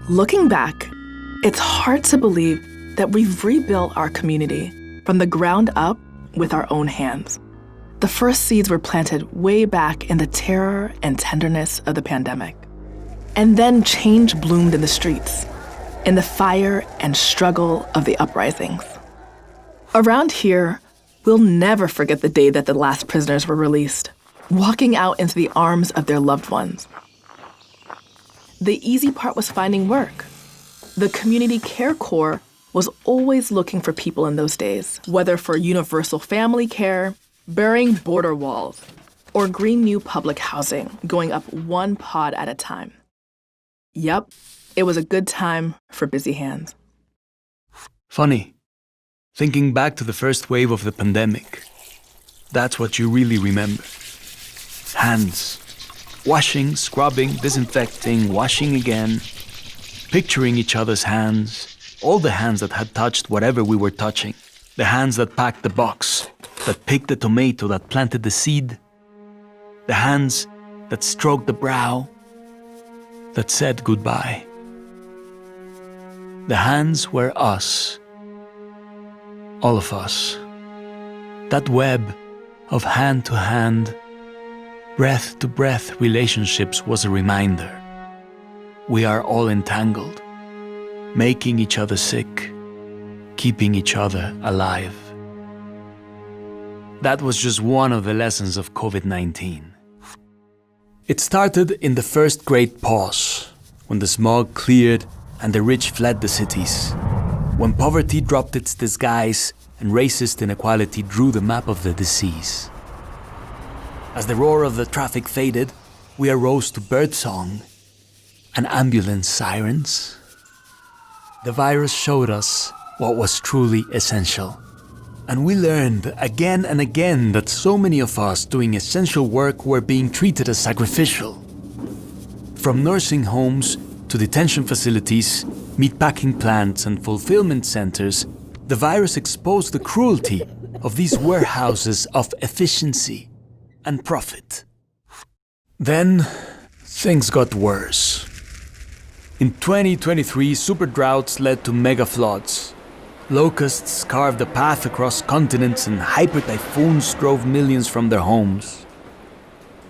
Looking back, it's hard to believe that we've rebuilt our community from the ground up with our own hands. The first seeds were planted way back in the terror and tenderness of the pandemic. And then change bloomed in the streets, in the fire and struggle of the uprisings. Around here, we'll never forget the day that the last prisoners were released, walking out into the arms of their loved ones. The easy part was finding work. The Community Care Corps was always looking for people in those days, whether for universal family care, burying border walls, or green new public housing, going up one pod at a time. Yep, it was a good time for busy hands. Funny, thinking back to the first wave of the pandemic, that's what you really remember. Hands. Washing, scrubbing, disinfecting, washing again. Picturing each other's hands, all the hands that had touched whatever we were touching. The hands that packed the box, that picked the tomato, that planted the seed. The hands that stroked the brow, that said goodbye. The hands were us. All of us. That web of hand-to-hand, breath-to-breath relationships was a reminder. We are all entangled, making each other sick, keeping each other alive. That was just one of the lessons of COVID-19. It started in the first great pause, when the smog cleared and the rich fled the cities, when poverty dropped its disguise and racist inequality drew the map of the disease. As the roar of the traffic faded, we arose to birdsong and ambulance sirens. The virus showed us what was truly essential. And we learned again and again that so many of us doing essential work were being treated as sacrificial. From nursing homes to detention facilities, meatpacking plants and fulfillment centers, the virus exposed the cruelty of these warehouses of efficiency and profit. Then, things got worse. In 2023, super droughts led to mega floods. Locusts carved a path across continents and hyper typhoons drove millions from their homes.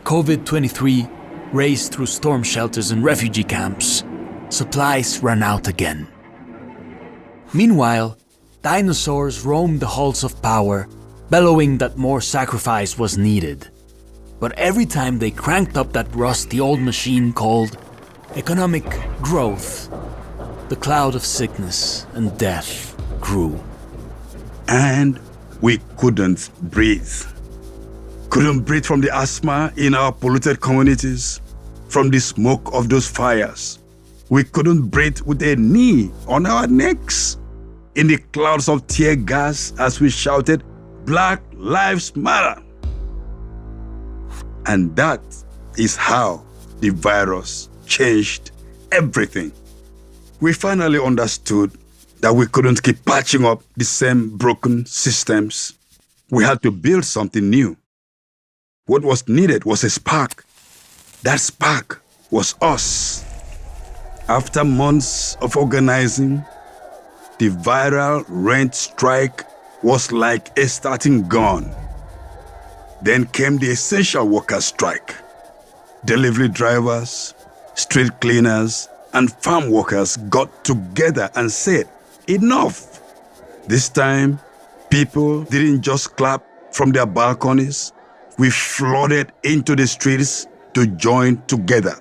COVID-23 raced through storm shelters and refugee camps. Supplies ran out again. Meanwhile, dinosaurs roamed the halls of power, bellowing that more sacrifice was needed. But every time they cranked up that rusty old machine called economic growth, the cloud of sickness and death grew. And we couldn't breathe. Couldn't breathe from the asthma in our polluted communities, from the smoke of those fires. We couldn't breathe with a knee on our necks, in the clouds of tear gas as we shouted, "Black Lives Matter." And that is how the virus changed everything. We finally understood that we couldn't keep patching up the same broken systems. We had to build something new. What was needed was a spark. That spark was us. After months of organizing, the viral rent strike was like a starting gun. Then came the essential workers' strike. Delivery drivers, street cleaners, and farm workers got together and said, "Enough." This time, people didn't just clap from their balconies. We flooded into the streets to join together.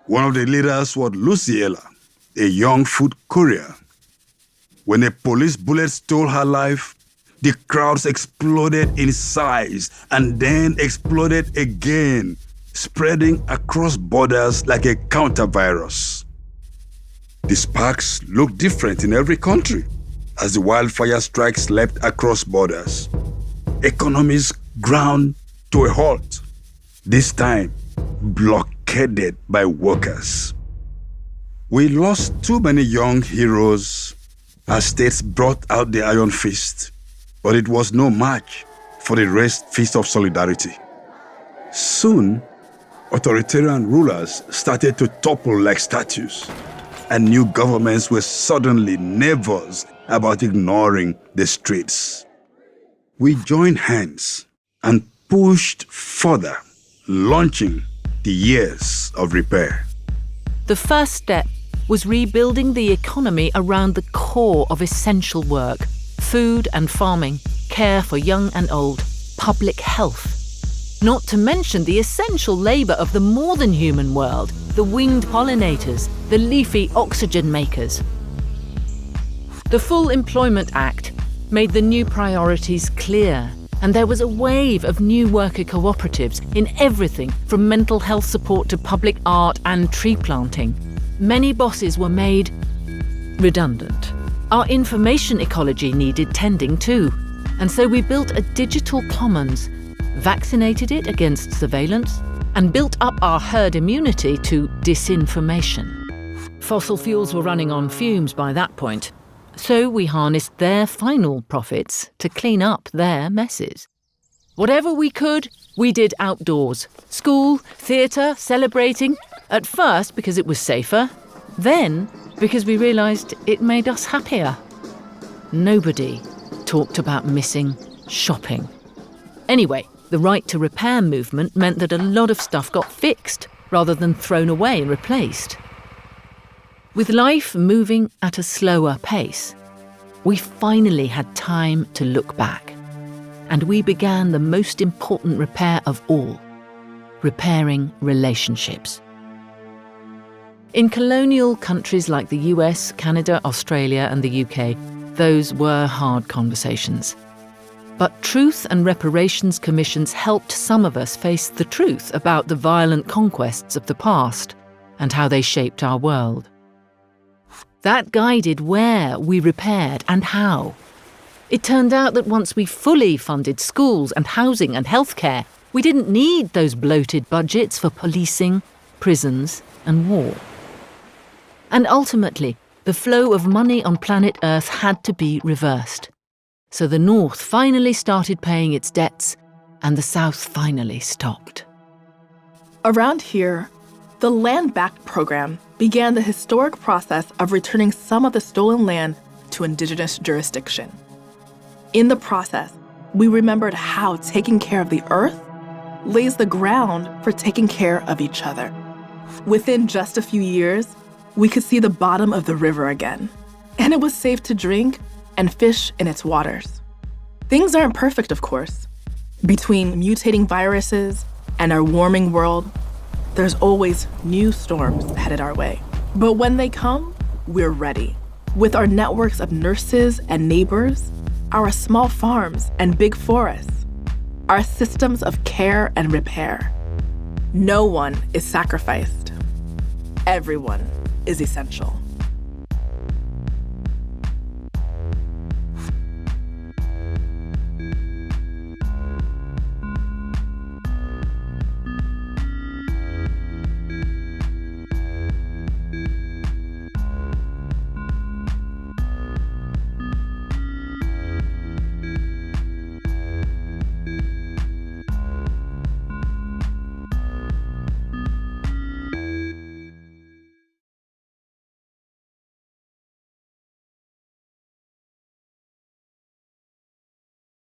One of the leaders was Luciela, a young food courier. When a police bullet stole her life, the crowds exploded in size and then exploded again, spreading across borders like a counter-virus. The sparks looked different in every country as the wildfire strikes leapt across borders. Economies ground to a halt, this time blockaded by workers. We lost too many young heroes as states brought out the iron fist, but it was no match for the raised fist of solidarity. Soon, authoritarian rulers started to topple like statues. and new governments were suddenly nervous about ignoring the streets. We joined hands and pushed further, launching the years of repair. The first step was rebuilding the economy around the core of essential work: food and farming, care for young and old, public health. Not to mention the essential labour of the more than human world, the winged pollinators, the leafy oxygen makers. The Full Employment Act made the new priorities clear, and there was a wave of new worker cooperatives in everything from mental health support to public art and tree planting. Many bosses were made redundant. Our information ecology needed tending too, and so we built a digital commons, vaccinated it against surveillance, and built up our herd immunity to disinformation. Fossil fuels were running on fumes by that point, so we harnessed their final profits to clean up their messes. Whatever we could, we did outdoors. School, theatre, celebrating. At first because it was safer, then because we realised it made us happier. Nobody talked about missing shopping. Anyway, the right to repair movement meant that a lot of stuff got fixed rather than thrown away and replaced. With life moving at a slower pace, we finally had time to look back. And we began the most important repair of all: repairing relationships. In colonial countries like the US, Canada, Australia, and the UK, those were hard conversations. But truth and reparations commissions helped some of us face the truth about the violent conquests of the past and how they shaped our world. That guided where we repaired and how. It turned out that once we fully funded schools and housing and healthcare, we didn't need those bloated budgets for policing, prisons, and war. And ultimately, the flow of money on planet Earth had to be reversed. So the North finally started paying its debts, and the South finally stopped. Around here, the Land Back program began the historic process of returning some of the stolen land to indigenous jurisdiction. In the process, we remembered how taking care of the earth lays the ground for taking care of each other. Within just a few years, we could see the bottom of the river again, and it was safe to drink and fish in its waters. Things aren't perfect, of course. Between mutating viruses and our warming world, there's always new storms headed our way. But when they come, we're ready. With our networks of nurses and neighbors, our small farms and big forests, our systems of care and repair. No one is sacrificed. Everyone is essential.